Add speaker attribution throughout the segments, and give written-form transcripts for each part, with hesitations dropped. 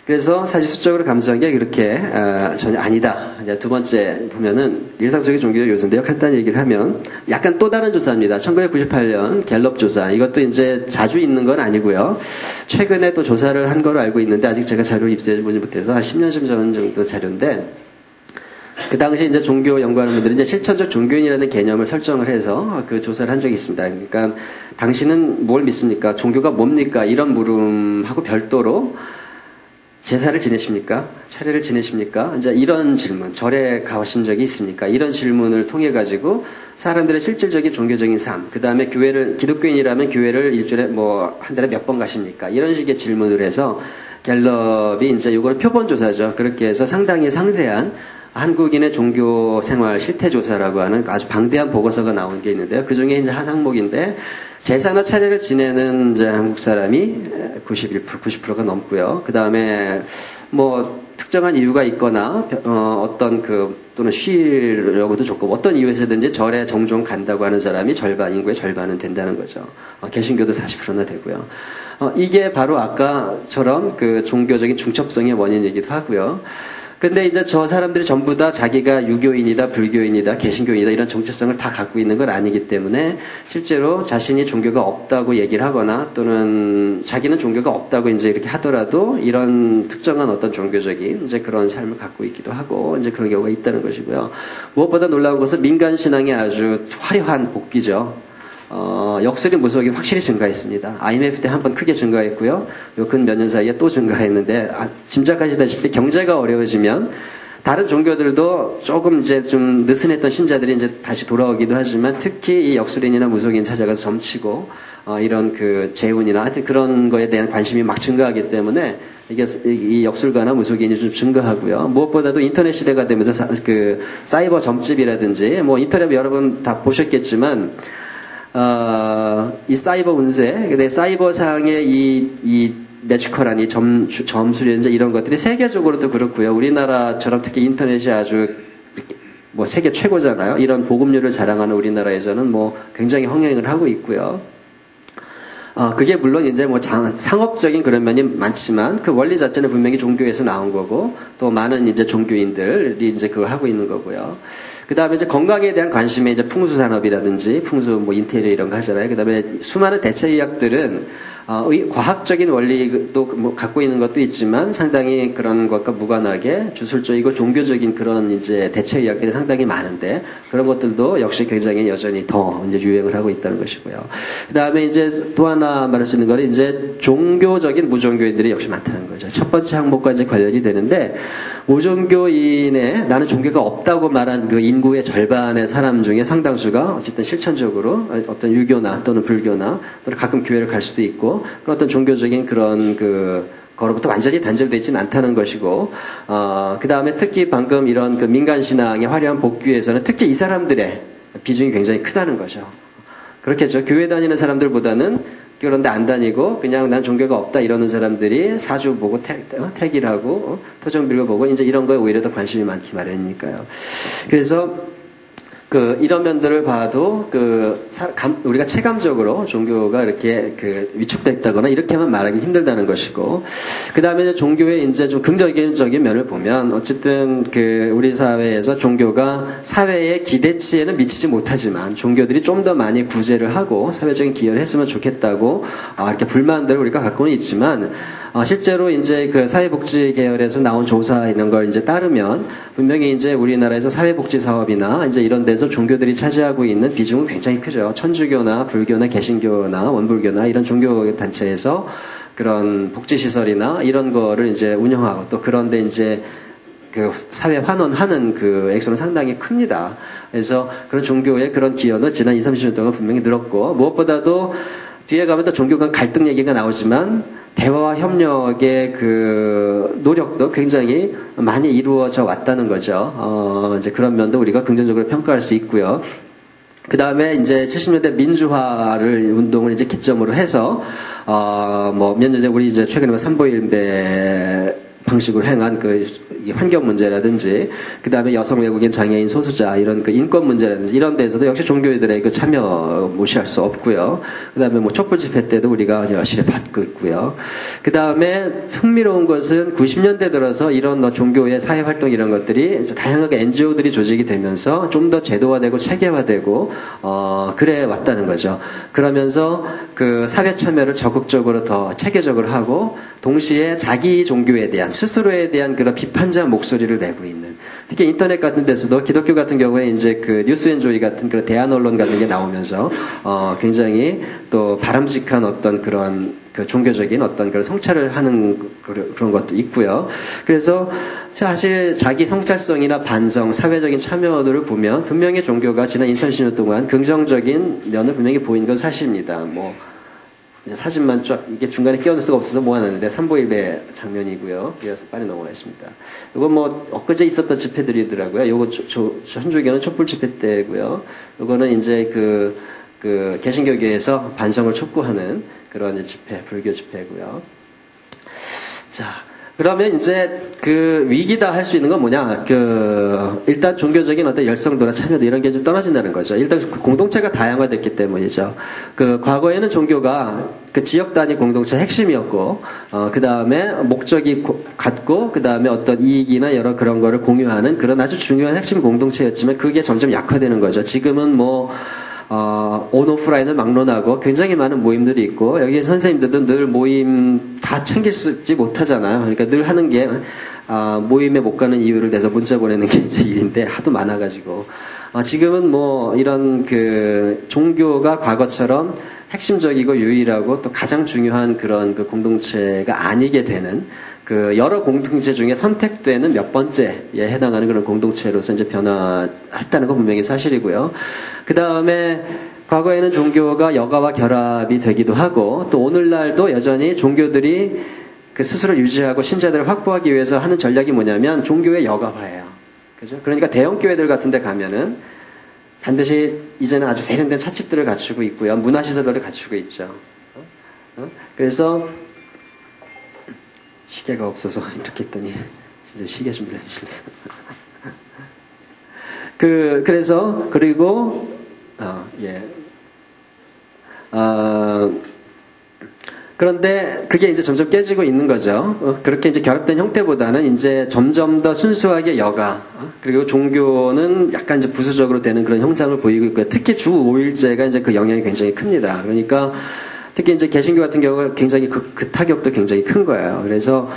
Speaker 1: 그래서 사실 수적으로 감소한 게 그렇게 전혀 아니다. 이제 두 번째 보면은 일상적인 종교 요소인데요. 간단히 얘기를 하면 약간 또 다른 조사입니다. 1998년 갤럽 조사. 이것도 이제 자주 있는 건 아니고요. 최근에 또 조사를 한 거로 알고 있는데 아직 제가 자료를 입수해 보지 못해서 한 10년쯤 전 정도 자료인데 그 당시 이제 종교 연구하는 분들이 이제 실천적 종교인이라는 개념을 설정을 해서 그 조사를 한 적이 있습니다. 그러니까 당신은 뭘 믿습니까? 종교가 뭡니까? 이런 물음하고 별도로 제사를 지내십니까? 차례를 지내십니까? 이제 이런 질문, 절에 가신 적이 있습니까? 이런 질문을 통해 가지고 사람들의 실질적인 종교적인 삶, 그 다음에 기독교인이라면 교회를 일주일에 뭐 한 달에 몇 번 가십니까? 이런 식의 질문을 해서 갤럽이 이제 이거는 표본조사죠. 그렇게 해서 상당히 상세한 한국인의 종교 생활 실태조사라고 하는 아주 방대한 보고서가 나온 게 있는데요. 그 중에 이제 한 항목인데 제사나 차례를 지내는 이제 한국 사람이 90%가 넘고요. 그 다음에 뭐 특정한 이유가 있거나 어떤 또는 쉬려고도 좋고 어떤 이유에서든지 절에 종종 간다고 하는 사람이 인구의 절반은 된다는 거죠. 개신교도 40%나 되고요. 이게 바로 아까처럼 그 종교적인 중첩성의 원인이기도 하고요. 근데 이제 저 사람들이 전부 다 자기가 유교인이다, 불교인이다, 개신교인이다 이런 정체성을 다 갖고 있는 건 아니기 때문에 실제로 자신이 종교가 없다고 얘기를 하거나 또는 자기는 종교가 없다고 이제 이렇게 하더라도 이런 특정한 어떤 종교적인 이제 그런 삶을 갖고 있기도 하고 이제 그런 경우가 있다는 것이고요. 무엇보다 놀라운 것은 민간 신앙의 아주 화려한 복귀죠. 역술이 무속이 확실히 증가했습니다. IMF 때 한 번 크게 증가했고요. 요 근 몇 년 사이에 또 증가했는데 짐작하시다시피 경제가 어려워지면 다른 종교들도 조금 이제 좀 느슨했던 신자들이 이제 다시 돌아오기도 하지만 특히 이 역술인이나 무속인 찾아가서 점치고 이런 그 재운이나 하여튼 그런 거에 대한 관심이 막 증가하기 때문에 이게 이 역술가나 무속인이 좀 증가하고요. 무엇보다도 인터넷 시대가 되면서 그 사이버 점집이라든지 뭐 인터넷 여러분 다 보셨겠지만 이 사이버 운세, 사이버상의 이 매지컬한 점수련자 이런 것들이 세계적으로도 그렇고요. 우리나라처럼 특히 인터넷이 아주 뭐 세계 최고잖아요. 이런 보급률을 자랑하는 우리나라에서는 뭐 굉장히 흥행을 하고 있고요. 그게 물론 이제 뭐 상업적인 그런 면이 많지만 그 원리 자체는 분명히 종교에서 나온 거고 또 많은 이제 종교인들이 이제 그걸 하고 있는 거고요. 그 다음에 이제 건강에 대한 관심에 이제 풍수 산업이라든지 풍수 뭐 인테리어 이런 거 하잖아요. 그 다음에 수많은 대체의학들은 과학적인 원리도 뭐 갖고 있는 것도 있지만 상당히 그런 것과 무관하게 주술적이고 종교적인 그런 이제 대체의학들이 상당히 많은데 그런 것들도 역시 굉장히 여전히 더 이제 유행을 하고 있다는 것이고요. 그 다음에 이제 또 하나 말할 수 있는 거는 이제 종교적인 무종교인들이 역시 많다는 거죠. 첫 번째 항목과 이제 관련이 되는데 무종교인의 나는 종교가 없다고 말한 그 인구의 절반의 사람 중에 상당수가 어쨌든 실천적으로 어떤 유교나 또는 불교나 또는 가끔 교회를 갈 수도 있고 그런 어떤 종교적인 그런 거로부터 완전히 단절되어 있지는 않다는 것이고 그 다음에 특히 방금 이런 그 민간신앙의 화려한 복귀에서는 특히 이 사람들의 비중이 굉장히 크다는 거죠. 그렇겠죠. 교회 다니는 사람들보다는 그런데 안 다니고 그냥 난 종교가 없다 이러는 사람들이 사주 보고 택일 하고 토정 빌고 보고 이제 이런 거에 오히려 더 관심이 많기 마련이니까요. 그래서 이런 면들을 봐도 우리가 체감적으로 종교가 이렇게 위축됐다거나 이렇게만 말하기 힘들다는 것이고, 그 다음에 종교의 이제 좀 긍정적인 면을 보면 어쨌든 우리 사회에서 종교가 사회의 기대치에는 미치지 못하지만 종교들이 좀 더 많이 구제를 하고 사회적인 기여를 했으면 좋겠다고 이렇게 불만들을 우리가 갖고는 있지만 실제로 이제 사회복지 계열에서 나온 조사 이런 걸 이제 따르면 분명히 이제 우리나라에서 사회복지 사업이나 이제 이런 데서 종교들이 차지하고 있는 비중은 굉장히 크죠. 천주교나 불교나 개신교나 원불교나 이런 종교 단체에서 그런 복지시설이나 이런 거를 이제 운영하고 또 그런데 이제 사회 환원하는 액수는 상당히 큽니다. 그래서 그런 종교의 그런 기여는 지난 20, 30년 동안 분명히 늘었고 무엇보다도 뒤에 가면 또 종교 간 갈등 얘기가 나오지만 대화와 협력의 노력도 굉장히 많이 이루어져 왔다는 거죠. 이제 그런 면도 우리가 긍정적으로 평가할 수 있고요. 그 다음에 이제 70년대 민주화를 운동을 이제 기점으로 해서, 몇 년 전에 우리 이제 최근에 삼보일배 방식으로 행한 이 환경 문제라든지, 그 다음에 여성 외국인 장애인 소수자 이런 그 인권 문제라든지 이런 데서도 역시 종교인들의 그 참여 무시할 수 없고요. 그 다음에 뭐 촛불 집회 때도 우리가 열심히 받고 있고요. 그 다음에 흥미로운 것은 90년대 들어서 이런 종교의 사회 활동 이런 것들이 다양하게 NGO들이 조직이 되면서 좀 더 제도화되고 체계화되고 그래 왔다는 거죠. 그러면서 그 사회 참여를 적극적으로 더 체계적으로 하고 동시에 자기 종교에 대한 스스로에 대한 그런 비판적 목소리를 내고 있는, 특히 인터넷 같은 데서도 기독교 같은 경우에 이제 그 뉴스앤조이 같은 그런 대안 언론 같은 게 나오면서 굉장히 또 바람직한 어떤 그런 그 종교적인 어떤 그런 성찰을 하는 그런 것도 있고요. 그래서 사실 자기 성찰성이나 반성, 사회적인 참여도를 보면 분명히 종교가 지난 20-30년 동안 긍정적인 면을 분명히 보이는 건 사실입니다. 뭐 사진만 쫙 이게 중간에 끼워둘 수가 없어서 모아놨는데 삼보일배 장면이고요. 그래서 빨리 넘어가겠습니다. 이건 뭐 엊그제 있었던 집회들이더라고요. 요거 현주교는 촛불 집회 때고요. 요거는 이제 그 개신교계에서 반성을 촉구하는 그런 집회, 불교 집회고요. 자, 그러면 이제 그 위기다 할 수 있는 건 뭐냐? 일단 종교적인 어떤 열성도나 참여도 이런 게 좀 떨어진다는 거죠. 일단 공동체가 다양화됐기 때문이죠. 과거에는 종교가 그 지역 단위 공동체 핵심이었고, 그 다음에 목적이 같고, 그 다음에 어떤 이익이나 여러 그런 거를 공유하는 그런 아주 중요한 핵심 공동체였지만 그게 점점 약화되는 거죠. 지금은 뭐, 온오프라인을 막론하고 굉장히 많은 모임들이 있고, 여기 선생님들도 늘 모임 다 챙기지 못하잖아요. 그러니까 늘 하는 게, 모임에 못 가는 이유를 내서 문자 보내는 게 이제 일인데 하도 많아가지고. 지금은 뭐 이런 종교가 과거처럼 핵심적이고 유일하고 또 가장 중요한 그런 그 공동체가 아니게 되는 여러 공동체 중에 선택되는 몇 번째에 해당하는 그런 공동체로서 이제 변화했다는 건 분명히 사실이고요. 그 다음에 과거에는 종교가 여가와 결합이 되기도 하고, 또 오늘날도 여전히 종교들이 스스로 유지하고 신자들을 확보하기 위해서 하는 전략이 뭐냐면 종교의 여가화예요. 그죠? 그러니까 대형 교회들 같은 데 가면은 반드시 이제는 아주 세련된 찻집들을 갖추고 있고요. 문화시설들을 갖추고 있죠. 그래서 시계가 없어서 이렇게 했더니 진짜 시계 좀 빌려주실래요? 그런데 그게 이제 점점 깨지고 있는 거죠. 그렇게 이제 결합된 형태보다는 이제 점점 더 순수하게 여가, 그리고 종교는 약간 이제 부수적으로 되는 그런 형상을 보이고 있고요. 특히 주 5일제가 이제 그 영향이 굉장히 큽니다. 그러니까 특히 이제 개신교 같은 경우가 굉장히 그 타격도 굉장히 큰 거예요. 그래서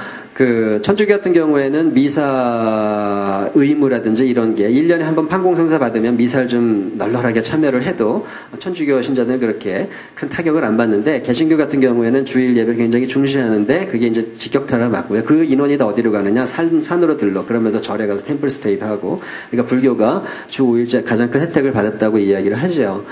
Speaker 1: 천주교 같은 경우에는 미사 의무라든지 이런 게 1년에 한 번 판공성사 받으면 미사를 좀 널널하게 참여를 해도 천주교 신자들은 그렇게 큰 타격을 안 받는데, 개신교 같은 경우에는 주일 예배를 굉장히 중시하는데 그게 이제 직격탄을 맞고요. 그 인원이 다 어디로 가느냐? 산으로 들러. 그러면서 절에 가서 템플 스테이도 하고. 그러니까 불교가 주 5일째 가장 큰 혜택을 받았다고 이야기를 하죠.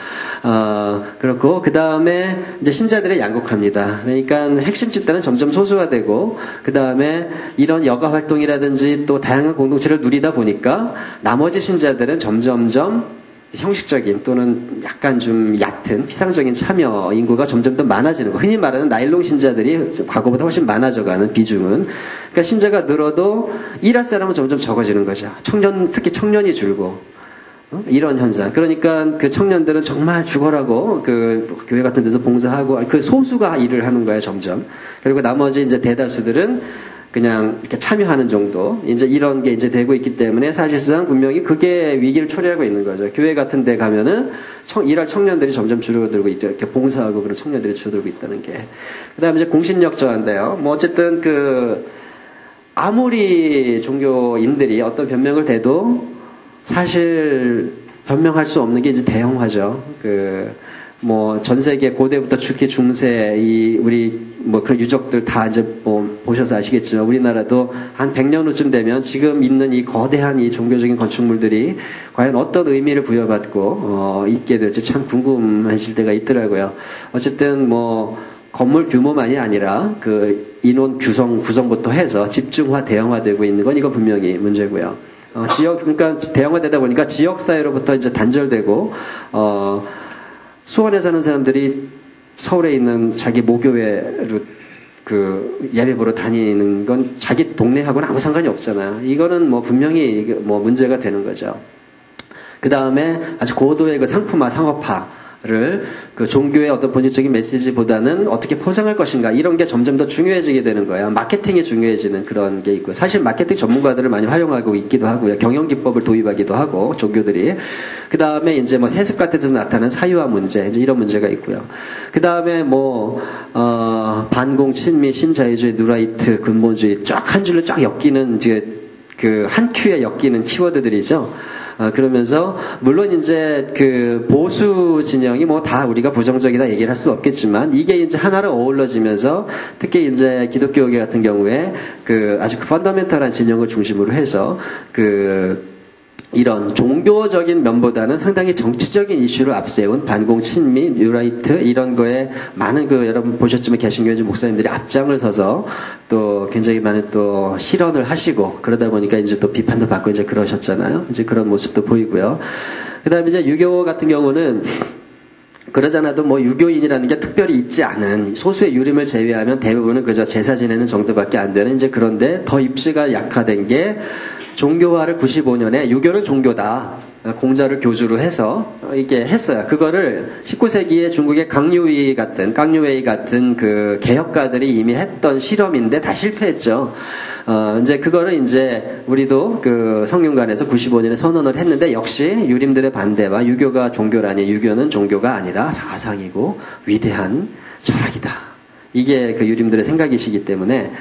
Speaker 1: 그렇고, 그 다음에 이제 신자들의 양극화입니다. 그러니까 핵심 집단은 점점 소수화되고, 그 다음에 이런 여가 활동이라든지 또 다양한 공동체를 누리다 보니까 나머지 신자들은 점점점 형식적인 또는 약간 좀 얕은 피상적인 참여 인구가 점점 더 많아지는 거. 흔히 말하는 나일론 신자들이 과거보다 훨씬 많아져가는 비중은. 그러니까 신자가 늘어도 일할 사람은 점점 적어지는 거죠. 특히 청년이 줄고. 이런 현상. 그러니까 그 청년들은 정말 죽어라고 교회 같은 데서 봉사하고 소수가 일을 하는 거예요, 점점. 그리고 나머지 이제 대다수들은 그냥 이렇게 참여하는 정도, 이제 이런 게 이제 되고 있기 때문에 사실상 분명히 그게 위기를 초래하고 있는 거죠. 교회 같은 데 가면은 일할 청년들이 점점 줄어들고 있죠. 이렇게 봉사하고 그런 청년들이 줄어들고 있다는 게. 그 다음에 이제 공신력 저하인데요. 뭐 어쨌든 아무리 종교인들이 어떤 변명을 대도 사실 변명할 수 없는 게 이제 대형화죠. 뭐 전 세계 고대부터 특히 중세 우리 뭐 그런 유적들 다 이제 뭐 보셔서 아시겠지만, 우리나라도 한 100년 후쯤 되면 지금 있는 이 거대한 이 종교적인 건축물들이 과연 어떤 의미를 부여받고 있게 될지 참 궁금하실 때가 있더라고요. 어쨌든 뭐 건물 규모만이 아니라 인원 구성부터 해서 집중화 대형화되고 있는 건 이거 분명히 문제고요. 그러니까 대형화되다 보니까 지역사회로부터 이제 단절되고, 수원에 사는 사람들이 서울에 있는 자기 모교회로 그 예배 보러 다니는 건 자기 동네하고는 아무 상관이 없잖아요. 이거는 뭐 분명히 뭐 문제가 되는 거죠. 그 다음에 아주 고도의 그 상품화, 상업화를 그 종교의 어떤 본질적인 메시지보다는 어떻게 포장할 것인가 이런 게 점점 더 중요해지게 되는 거예요. 마케팅이 중요해지는 그런 게 있고 사실 마케팅 전문가들을 많이 활용하고 있기도 하고요. 경영 기법을 도입하기도 하고 종교들이 그 다음에 이제 뭐 세습 같은 데서 나타나는 사유화 문제 이제 이런 문제가 있고요. 그 다음에 뭐 반공, 친미, 신자유주의, 누라이트, 근본주의 쫙 한 줄로 쫙 엮이는 이제 그 한 큐에 엮이는 키워드들이죠. 그러면서 물론 이제 그 보수 진영이 뭐 다 우리가 부정적이다 얘기를 할 수 없겠지만 이게 이제 하나로 어우러지면서 특히 이제 기독교계 같은 경우에 그 아주 그 펀더멘털한 진영을 중심으로 해서 그 이런 종교적인 면보다는 상당히 정치적인 이슈를 앞세운 반공, 친미, 뉴라이트 이런 거에 많은 그 여러분 보셨지만 개신교회 목사님들이 앞장을 서서 또 굉장히 많은 또 실언을 하시고 그러다 보니까 이제 또 비판도 받고 이제 그러셨잖아요. 이제 그런 모습도 보이고요. 그다음에 이제 유교 같은 경우는 그러잖아도 뭐 유교인이라는 게 특별히 있지 않은 소수의 유림을 제외하면 대부분은 그저 제사 지내는 정도밖에 안 되는 이제 그런데 더 입시가 약화된 게 종교화를 95년에 유교는 종교다. 공자를 교주로 해서 이게 했어요. 그거를 19세기에 중국의 깡류웨이 같은 그 개혁가들이 이미 했던 실험인데 다 실패했죠. 이제 그거를 이제 우리도 그 성균관에서 95년에 선언을 했는데 역시 유림들의 반대와 유교가 종교라니 유교는 종교가 아니라 사상이고 위대한 철학이다. 이게 그 유림들의 생각이시기 때문에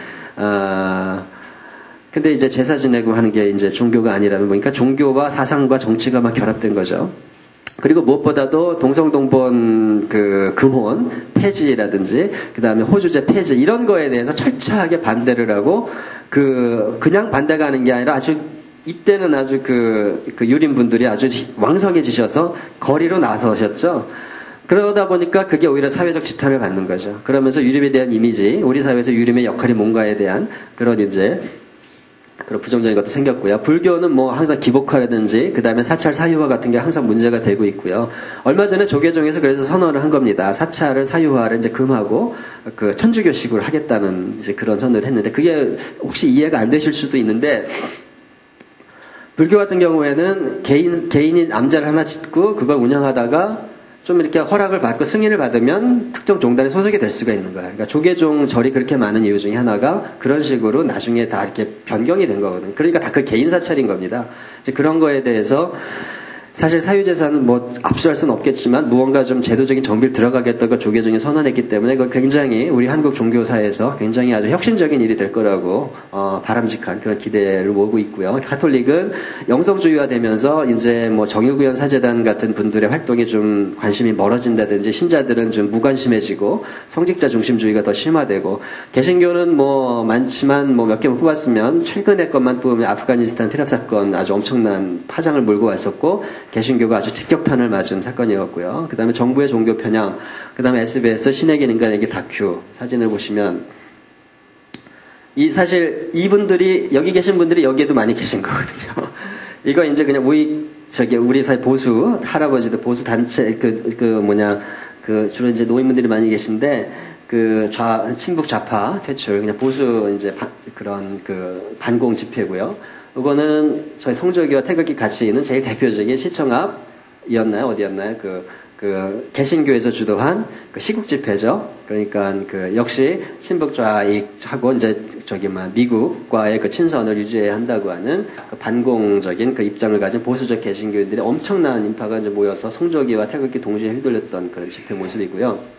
Speaker 1: 근데 이제 제사 지내고 하는 게 이제 종교가 아니라면 보니까 종교와 사상과 정치가 막 결합된 거죠. 그리고 무엇보다도 동성동본 그 금혼 폐지라든지 그다음에 호주제 폐지 이런 거에 대해서 철저하게 반대를 하고 그냥 반대가 하는 게 아니라 아주 이때는 아주 그 유림 분들이 아주 왕성해지셔서 거리로 나서셨죠. 그러다 보니까 그게 오히려 사회적 지탄을 받는 거죠. 그러면서 유림에 대한 이미지, 우리 사회에서 유림의 역할이 뭔가에 대한 그런 이제 그런 부정적인 것도 생겼고요. 불교는 뭐 항상 기복화라든지 그 다음에 사찰 사유화 같은 게 항상 문제가 되고 있고요. 얼마 전에 조계종에서 그래서 선언을 한 겁니다. 사찰을 사유화를 이제 금하고 그 천주교식으로 하겠다는 이제 그런 선언을 했는데 그게 혹시 이해가 안 되실 수도 있는데 불교 같은 경우에는 개인이 암자를 하나 짓고 그걸 운영하다가 좀 이렇게 허락을 받고 승인을 받으면 특정 종단에 소속이 될 수가 있는 거야. 그러니까 조계종 절이 그렇게 많은 이유 중에 하나가 그런 식으로 나중에 다 이렇게 변경이 된 거거든. 그러니까 다 그 개인 사찰인 겁니다. 이제 그런 거에 대해서 사실 사유재산은 뭐 압수할 수는 없겠지만 무언가 좀 제도적인 정비를 들어가겠다고 조계종이 선언했기 때문에 그건 굉장히 우리 한국 종교사에서 굉장히 아주 혁신적인 일이 될 거라고 바람직한 그런 기대를 모으고 있고요. 가톨릭은 영성주의화되면서 이제 뭐 정유구현 사제단 같은 분들의 활동이 좀 관심이 멀어진다든지 신자들은 좀 무관심해지고 성직자 중심주의가 더 심화되고 개신교는 뭐 많지만 뭐 몇 개만 뽑았으면 최근의 것만 뽑으면 아프가니스탄 피랍 사건 아주 엄청난 파장을 몰고 왔었고 개신교가 아주 직격탄을 맞은 사건이었고요. 그 다음에 정부의 종교 편향, 그 다음에 SBS 신에겐 인간에게 다큐 사진을 보시면 사실 이분들이 여기 계신 분들이 여기에도 많이 계신 거거든요. 이거 이제 그냥 우리 사회 보수 할아버지들 보수 단체 주로 이제 노인분들이 많이 계신데 친북 좌파 퇴출 그냥 보수 이제 그런 그 반공 집회고요. 이거는 저희 성조기와 태극기 같이 있는 제일 대표적인 시청 앞이었나요? 어디였나요? 개신교에서 주도한 그 시국 집회죠. 그러니까 역시 친북 좌익하고 이제 미국과의 그 친선을 유지해야 한다고 하는 그 반공적인 그 입장을 가진 보수적 개신교인들의 엄청난 인파가 이제 모여서 성조기와 태극기 동시에 휘둘렸던 그런 집회 모습이고요.